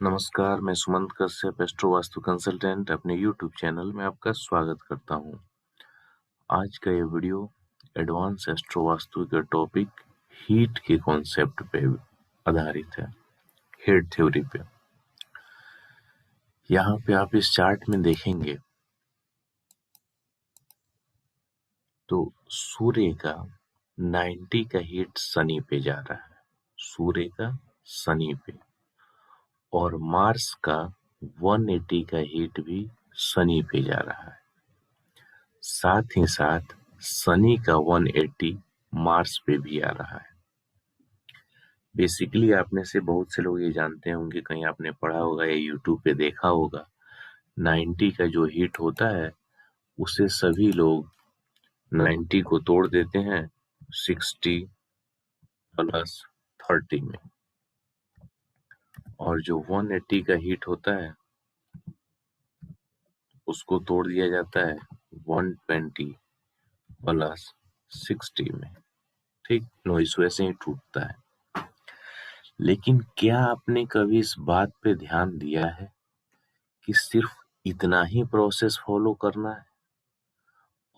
नमस्कार, मैं Sumant Kashyap astro vastu consultant अपने यूट्यूब चैनल में आपका स्वागत करता हूं। आज का ये वीडियो एडवांस एस्ट्रो वास्तु के टॉपिक हीट के कॉन्सेप्ट पे आधारित है, हीट थ्योरी पे। यहाँ पे आप इस चार्ट में देखेंगे तो सूर्य का 90 का हीट शनि पे जा रहा है, सूर्य का शनि पे, और मार्स का 180 का हीट भी शनि पे जा रहा है। साथ ही साथ शनि का 180 मार्स पे भी आ रहा है। बेसिकली आप में से बहुत से लोग ये जानते होंगे, कहीं आपने पढ़ा होगा या यूट्यूब पे देखा होगा, 90 का जो हीट होता है उसे सभी लोग 90 को तोड़ देते हैं 60 प्लस 30 में, और जो 180 का हीट होता है उसको तोड़ दिया जाता है 120 प्लस 60 में। ठीक, नॉइस वैसे ही टूटता है। लेकिन क्या आपने कभी इस बात पे ध्यान दिया है कि सिर्फ इतना ही प्रोसेस फॉलो करना है,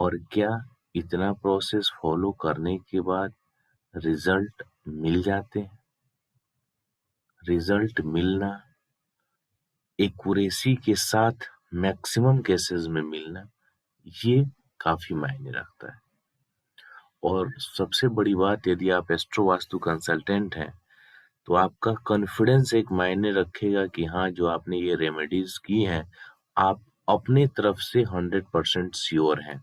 और क्या इतना प्रोसेस फॉलो करने के बाद रिजल्ट मिल जाते हैं? रिजल्ट मिलना, एक्यूरेसी के साथ मैक्सिमम केसेस में मिलना, ये काफी मायने रखता है। और सबसे बड़ी बात, यदि आप एस्ट्रो वास्तु कंसल्टेंट हैं तो आपका कॉन्फिडेंस एक मायने रखेगा कि हाँ, जो आपने ये रेमेडीज की हैं आप अपने तरफ से 100% श्योर हैं।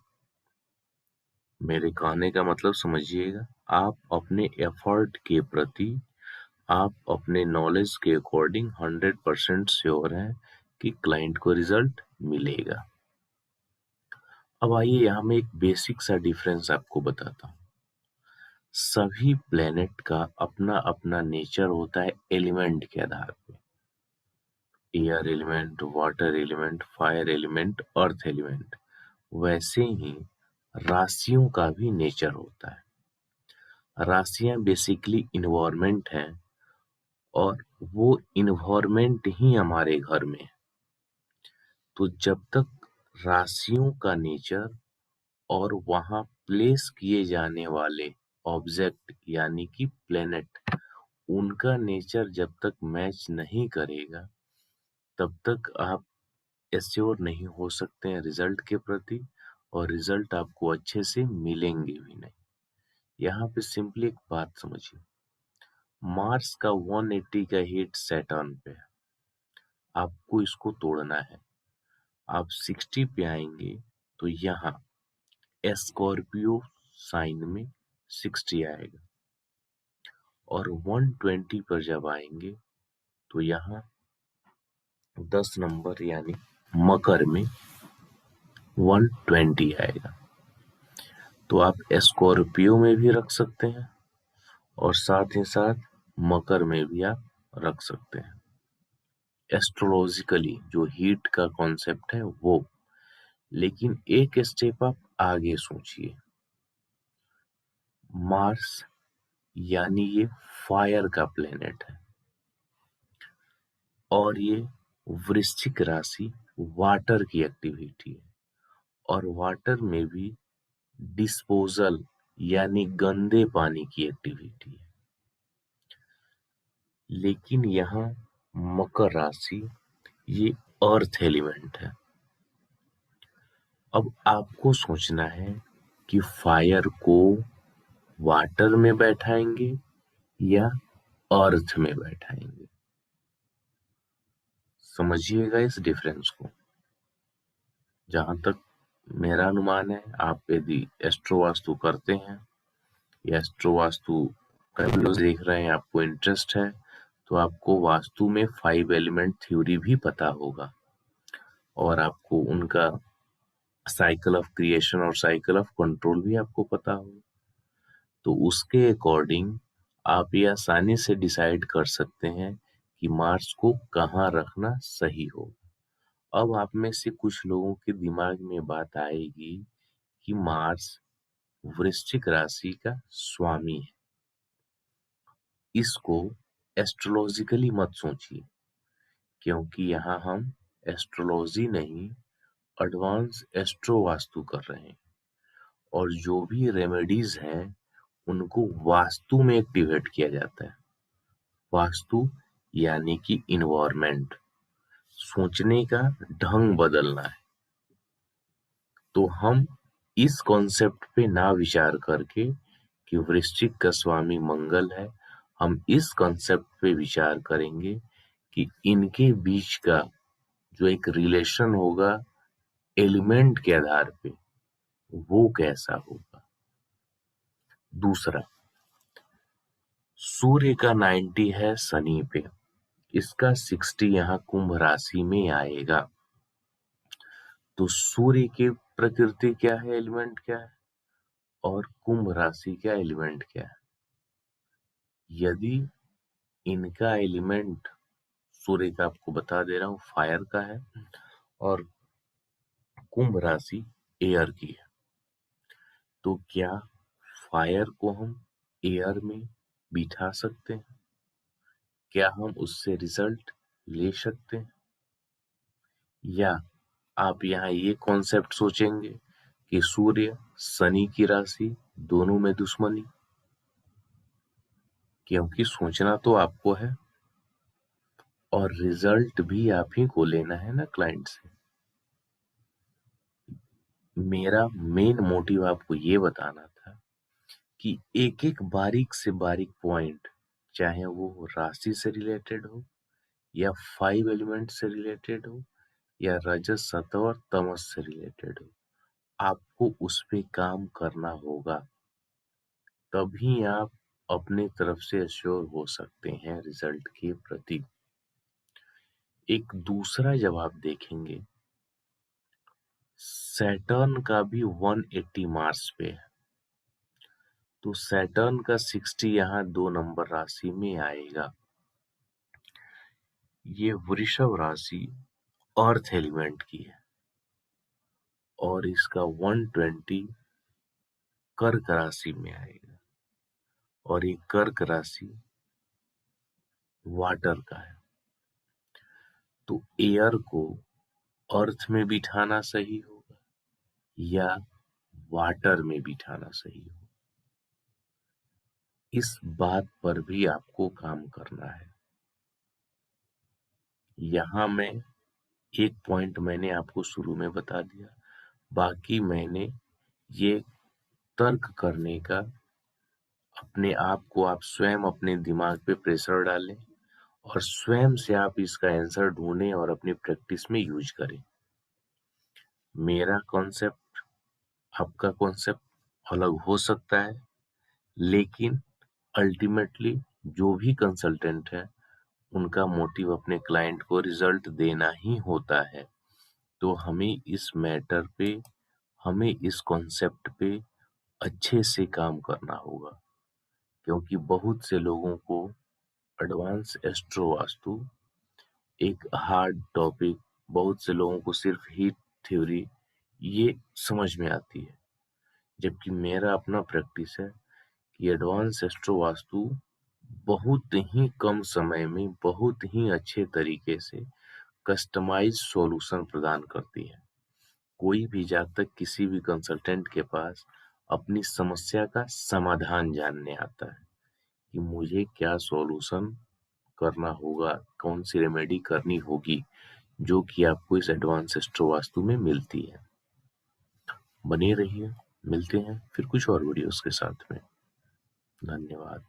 मेरे कहने का मतलब समझिएगा, आप अपने एफर्ट के प्रति, आप अपने नॉलेज के अकॉर्डिंग 100% श्योर हैं कि क्लाइंट को रिजल्ट मिलेगा। अब आइए यहाँ मैं एक बेसिक सा डिफरेंस आपको बताता हूँ। सभी प्लेनेट का अपना अपना नेचर होता है एलिमेंट के आधार पे। Air element, water element, fire element, earth element. वैसे ही राशियों का भी नेचर होता है। राशियां बेसिकली इन्वायरमेंट है, और वो इन्वायरमेंट ही हमारे घर में है। तो जब तक राशियों का नेचर और वहां प्लेस किए जाने वाले ऑब्जेक्ट यानी कि प्लेनेट, उनका नेचर जब तक मैच नहीं करेगा तब तक आप एश्योर नहीं हो सकते हैं रिजल्ट के प्रति, और रिजल्ट आपको अच्छे से मिलेंगे भी नहीं। यहाँ पे सिंपली एक बात समझिए, मार्स का 180 का हीट सैटर्न पे है, आपको इसको तोड़ना है। आप 60 पे आएंगे तो यहाँ स्कॉर्पियो साइन में 60 आएगा, और 120 पर जब आएंगे तो यहाँ 10 नंबर यानी मकर में 120 आएगा। तो आप स्कॉर्पियो में भी रख सकते हैं और साथ ही साथ मकर में भी आप रख सकते हैं। एस्ट्रोलॉजिकली जो हीट का कॉन्सेप्ट है वो, लेकिन एक स्टेप आप आगे सोचिए। मार्स यानी ये फायर का प्लेनेट है, और ये वृश्चिक राशि वाटर की एक्टिविटी है, और वाटर में भी डिस्पोजल यानी गंदे पानी की एक्टिविटी है। लेकिन यहाँ मकर राशि ये अर्थ एलिमेंट है। अब आपको सोचना है कि फायर को वाटर में बैठाएंगे या अर्थ में बैठाएंगे। समझिएगा इस डिफरेंस को। जहां तक मेरा अनुमान है, आप यदि एस्ट्रो वास्तु करते हैं या एस्ट्रो वास्तु का वीडियो देख रहे हैं, आपको इंटरेस्ट है, तो आपको वास्तु में 5 एलिमेंट थ्योरी भी पता होगा, और आपको उनका साइकिल ऑफ क्रिएशन और साइकिल ऑफ कंट्रोल भी आपको पता होगा। तो उसके अकॉर्डिंग आप ये आसानी से डिसाइड कर सकते हैं कि मार्स को कहाँ रखना सही हो। अब आप में से कुछ लोगों के दिमाग में बात आएगी कि मार्स वृश्चिक राशि का स्वामी है। इसको एस्ट्रोलॉजिकली मत सोचिए, क्योंकि यहाँ हम एस्ट्रोलॉजी नहीं, एडवांस एस्ट्रो वास्तु कर रहे हैं और जो भी रेमेडीज हैं उनको वास्तु में एक्टिवेट किया जाता है। वास्तु यानी कि इन्वायरमेंट, सोचने का ढंग बदलना है। तो हम इस कॉन्सेप्ट पे ना विचार करके कि वृश्चिक का स्वामी मंगल है, हम इस कॉन्सेप्ट पे विचार करेंगे कि इनके बीच का जो एक रिलेशन होगा एलिमेंट के आधार पे वो कैसा होगा। दूसरा, सूर्य का 90 है शनि पे, इसका 60 यहाँ कुंभ राशि में आएगा। तो सूर्य की प्रकृति क्या है, एलिमेंट क्या है, और कुंभ राशि का एलिमेंट क्या है। यदि इनका एलिमेंट सूर्य का आपको बता दे रहा हूं फायर का है और कुंभ राशि एयर की है, तो क्या फायर को हम एयर में बिठा सकते हैं? क्या हम उससे रिजल्ट ले सकते हैं? या आप यहाँ ये कॉन्सेप्ट सोचेंगे कि सूर्य शनि की राशि, दोनों में दुश्मनी, क्योंकि सोचना तो आपको है और रिजल्ट भी आप ही को लेना है ना क्लाइंट से। मेरा मेन मोटिव आपको ये बताना था कि एक एक बारीक से बारीक पॉइंट, चाहे वो राशि से रिलेटेड हो या 5 एलिमेंट से रिलेटेड हो या रजत सत्व और तमस से रिलेटेड हो, आपको उस पे काम करना होगा, तभी आप अपने तरफ से एश्योर हो सकते हैं रिजल्ट के प्रति। एक दूसरा जब आप देखेंगे, सैटर्न का भी 180 मार्स पे है, तो सैटर्न का 60 यहाँ 2 नंबर राशि में आएगा। ये वृषभ राशि अर्थ एलिमेंट की है और इसका 120 कर्क राशि में आएगा और ये कर्क राशि वाटर का है। तो एयर को अर्थ में बिठाना सही होगा या वाटर में बिठाना सही होगा, इस बात पर भी आपको काम करना है। यहाँ मैं एक पॉइंट मैंने आपको शुरू में बता दिया, बाकी मैंने ये तर्क करने का, अपने आप को आप स्वयं अपने दिमाग पे प्रेशर डालें और स्वयं से आप इसका आंसर ढूंढें और अपनी प्रैक्टिस में यूज करें। मेरा कॉन्सेप्ट, आपका कॉन्सेप्ट अलग हो सकता है, लेकिन अल्टीमेटली जो भी कंसल्टेंट है उनका मोटिव अपने क्लाइंट को रिजल्ट देना ही होता है। तो हमें इस मैटर पे, हमें इस कॉन्सेप्ट पे अच्छे से काम करना होगा, क्योंकि बहुत से लोगों को एडवांस एस्ट्रो वास्तु एक हार्ड टॉपिक, बहुत से लोगों को सिर्फ हीट थ्योरी ये समझ में आती है, जबकि मेरा अपना प्रैक्टिस है कि एडवांस एस्ट्रो वास्तु बहुत ही कम समय में बहुत ही अच्छे तरीके से कस्टमाइज सॉल्यूशन प्रदान करती है। कोई भी जातक किसी भी कंसल्टेंट के पास अपनी समस्या का समाधान जानने आता है कि मुझे क्या सॉल्यूशन करना होगा, कौन सी रेमेडी करनी होगी, जो कि आपको इस एडवांस एस्ट्रो वास्तु में मिलती है। बने रहिए, मिलते हैं फिर कुछ और वीडियोस के साथ में। धन्यवाद।